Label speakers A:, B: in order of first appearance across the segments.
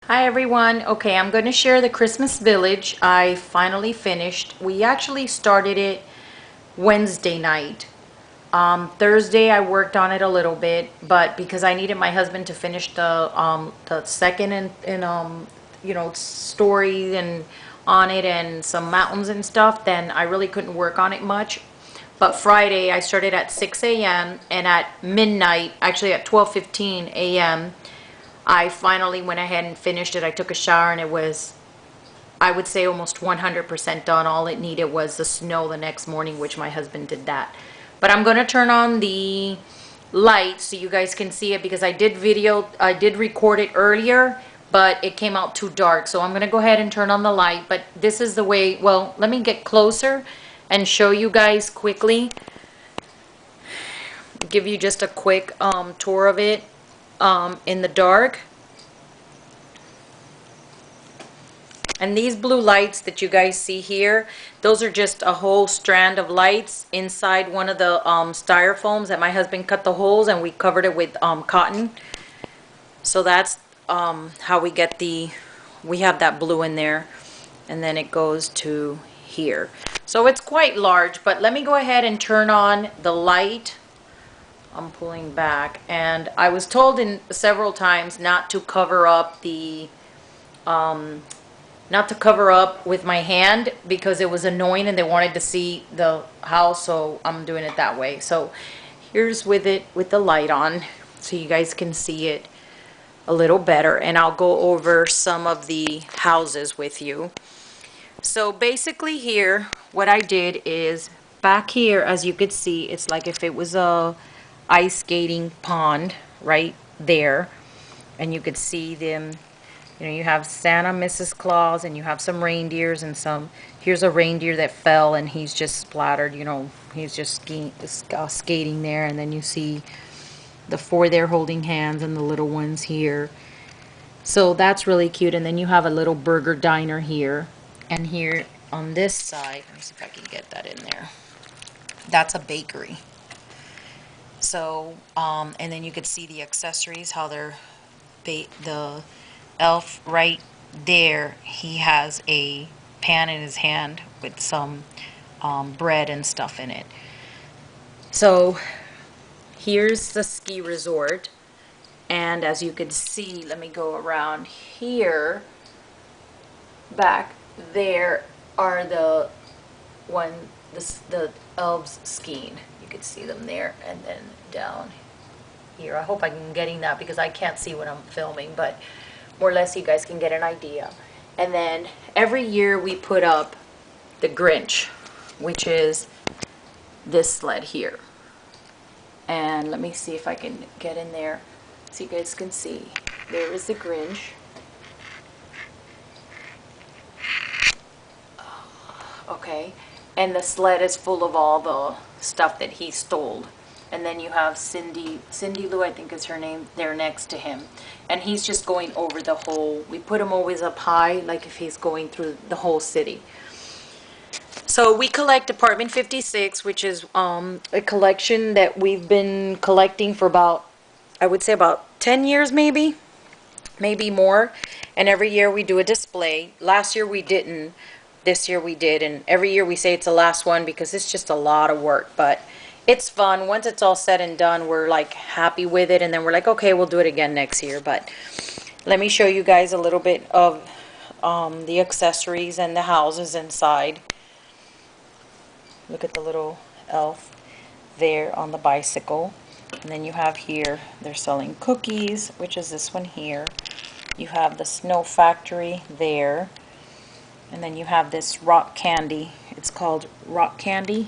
A: Hi everyone. Okay, I'm going to share the Christmas Village. I finally finished. We actually started it Wednesday night. Thursday I worked on it a little bit, but because I needed my husband to finish the second and story and on it and some mountains and stuff, then I really couldn't work on it much. But Friday I started at 6 a.m. and at midnight, actually at 12:15 a.m. I finally went ahead and finished it. I took a shower and it was, I would say, almost 100% done. All it needed was the snow the next morning, which my husband did that. But I'm going to turn on the light so you guys can see it because I did record it earlier, but it came out too dark. So I'm going to go ahead and turn on the light. But this is the way, well, let me get closer and show you guys quickly. Give you just a quick tour of it in the dark. And these blue lights that you guys see here, those are just a whole strand of lights inside one of the styrofoams that my husband cut the holes and we covered it with cotton. So that's how we get we have that blue in there, and then it goes to here. So it's quite large, but let me go ahead and turn on the light. I'm pulling back, and I was told several times not to cover up not to cover up with my hand because it was annoying and they wanted to see the house, so I'm doing it that way. So here's with it with the light on so you guys can see it a little better, and I'll go over some of the houses with you. So basically here what I did is back here, as you could see, it's like if it was a ice skating pond right there, and you could see them. You know, you have Santa, Mrs. Claus, and you have some reindeers and some. Here's a reindeer that fell and he's just splattered, you know, he's just skating there. And then you see the four there holding hands and the little ones here. So that's really cute. And then you have a little burger diner here. And here on this side, let me see if I can get that in there. That's a bakery. So, and then you could see the accessories, how they're, the elf right there, he has a pan in his hand with some bread and stuff in it. So here's the ski resort, and as you can see, let me go around here. Back there are the elves skiing. You could see them there, and then down here. I hope I'm getting that because I can't see when I'm filming, but more or less you guys can get an idea. And then every year we put up the Grinch, which is this sled here. And let me see if I can get in there so you guys can see. There is the Grinch. Okay, and the sled is full of all the stuff that he stole. And then you have Cindy Lou, I think is her name, there next to him. And he's just going over the whole, we put him always up high, like if he's going through the whole city. So we collect Apartment 56, which is a collection that we've been collecting for about, I would say about 10 years maybe more. And every year we do a display. Last year we didn't. This year we did, and every year we say it's the last one because it's just a lot of work, but it's fun. Once it's all said and done, we're like happy with it, and then we're like, okay, we'll do it again next year. But let me show you guys a little bit of the accessories and the houses inside. Look at the little elf there on the bicycle. And then you have here, they're selling cookies, which is this one here. You have the Snow Factory there. And then you have this rock candy. It's called rock candy.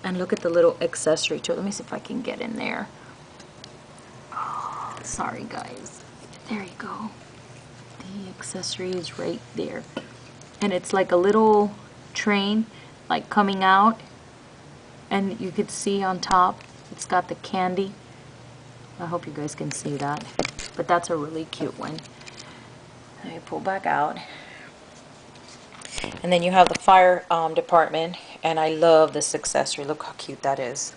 A: And look at the little accessory to it. Let me see if I can get in there. Oh, sorry guys. There you go. The accessory is right there. And it's like a little train like coming out. And you could see on top, it's got the candy. I hope you guys can see that. But that's a really cute one. Let me pull back out. And then you have the fire department, and I love this accessory. Look how cute that is.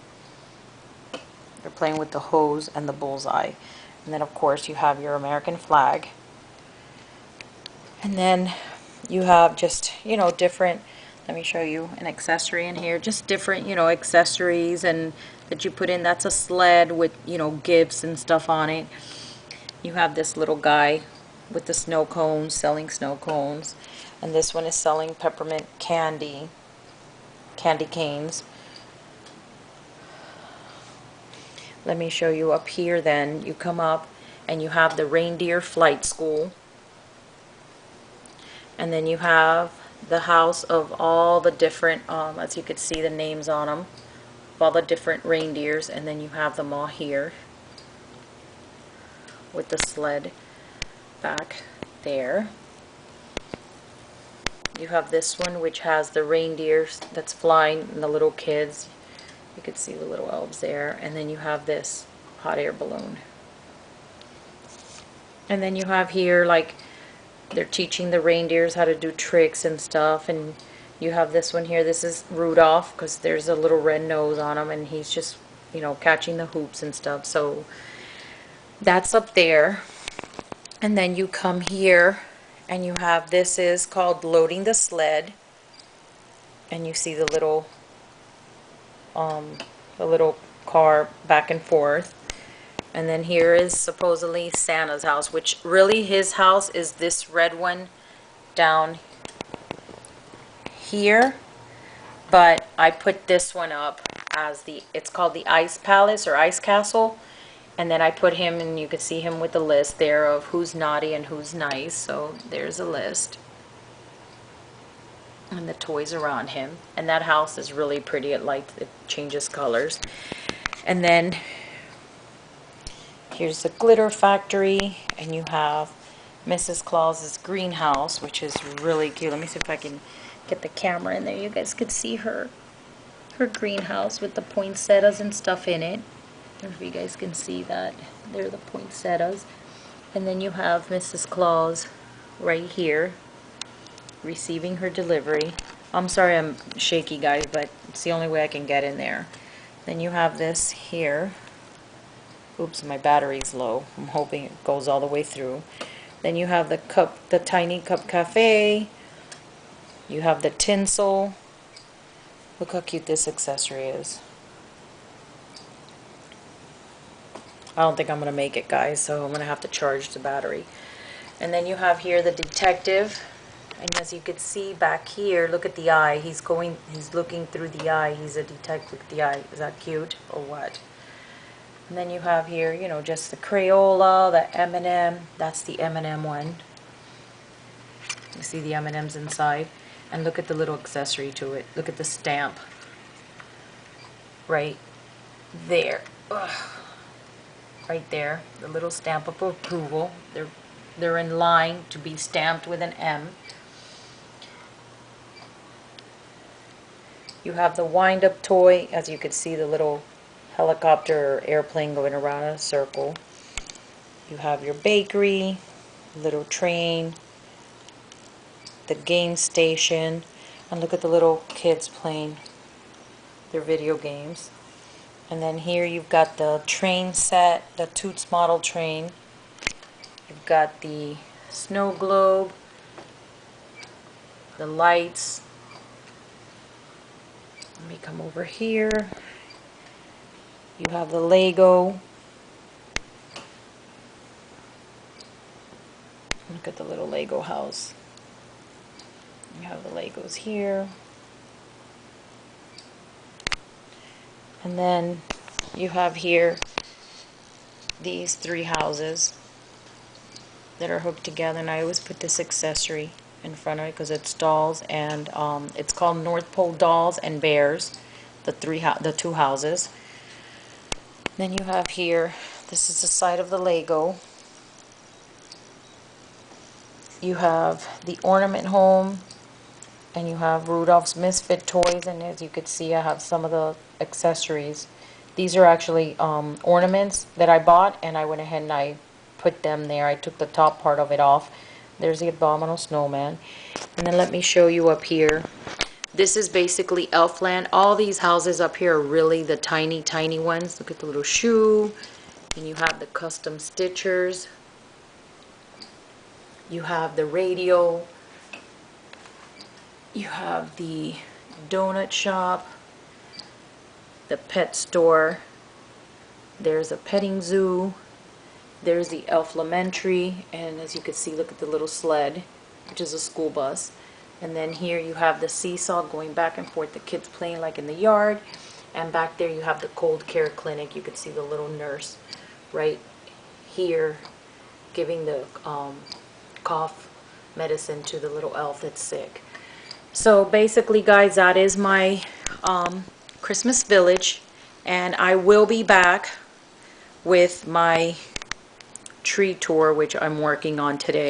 A: They're playing with the hose and the bullseye. And then of course you have your American flag. And then you have just, you know, different, let me show you an accessory in here, just different, you know, accessories and that you put in. That's a sled with, you know, gifts and stuff on it. You have this little guy with the snow cones, selling snow cones. And this one is selling peppermint candy canes. Let me show you up here then. You come up and you have the reindeer flight school. And then you have the house of all the different, as you could see the names on them, of all the different reindeers. And then you have them all here with the sled back there. You have this one which has the reindeers that's flying and the little kids. You could see the little elves there. And then you have this hot air balloon. And then you have here, like, they're teaching the reindeers how to do tricks and stuff. And you have this one here. This is Rudolph, because there's a little red nose on him, and he's just, you know, catching the hoops and stuff. So that's up there. And then you come here, and you have, this is called Loading the Sled. And you see the little car back and forth. And then here is supposedly Santa's house, which really his house is this red one down here. But I put this one up as it's called the Ice Palace or Ice Castle. And then I put him, and you can see him with the list there of who's naughty and who's nice. So there's a list. And the toys around him. And that house is really pretty. It changes colors. And then here's the glitter factory, and you have Mrs. Claus's greenhouse, which is really cute. Let me see if I can get the camera in there. You guys could see her greenhouse with the poinsettias and stuff in it. I don't know if you guys can see that. They're the poinsettias. And then you have Mrs. Claus right here receiving her delivery. I'm sorry I'm shaky, guys, but it's the only way I can get in there. Then you have this here. Oops, my battery's low. I'm hoping it goes all the way through. Then you have the tiny cup cafe. You have the tinsel. Look how cute this accessory is. I don't think I'm going to make it, guys, so I'm going to have to charge the battery. And then you have here the detective. And as you can see back here, look at the eye. He's looking through the eye. He's a detective with the eye. Is that cute or what? And then you have here, you know, just the Crayola, the M&M. That's the M&M one. You see the M&Ms inside. And look at the little accessory to it. Look at the stamp. Right there. Ugh. Right there. The little stamp of approval. They're in line to be stamped with an M. You have the wind-up toy. As you can see, the little helicopter or airplane going around in a circle. You have your bakery, little train, the game station, and look at the little kids playing their video games. And then here you've got the train set, the Toots model train. You've got the snow globe, the lights. Let me come over here. You have the Lego. Look at the little Lego house. You have the Legos here. And then you have here these three houses that are hooked together. And I always put this accessory in front of it because it's dolls, and it's called North Pole Dolls and Bears, the two houses. Then you have here, this is the side of the Lego. You have the ornament home, and you have Rudolph's Misfit toys, and as you could see, I have some of the accessories. These are actually ornaments that I bought, and I went ahead and I put them there. I took the top part of it off. There's the Abominable Snowman. And then let me show you up here. This is basically Elfland. All these houses up here are really the tiny, tiny ones. Look at the little shoe. And you have the custom stitchers. You have the radio. You have the donut shop, the pet store. There's a petting zoo. There's the Elflementary, and as you can see, look at the little sled, which is a school bus. And then here you have the seesaw going back and forth, the kids playing like in the yard. And back there you have the cold care clinic. You can see the little nurse right here giving the cough medicine to the little elf that's sick. So basically, guys, that is my Christmas Village, and I will be back with my tree tour, which I'm working on today.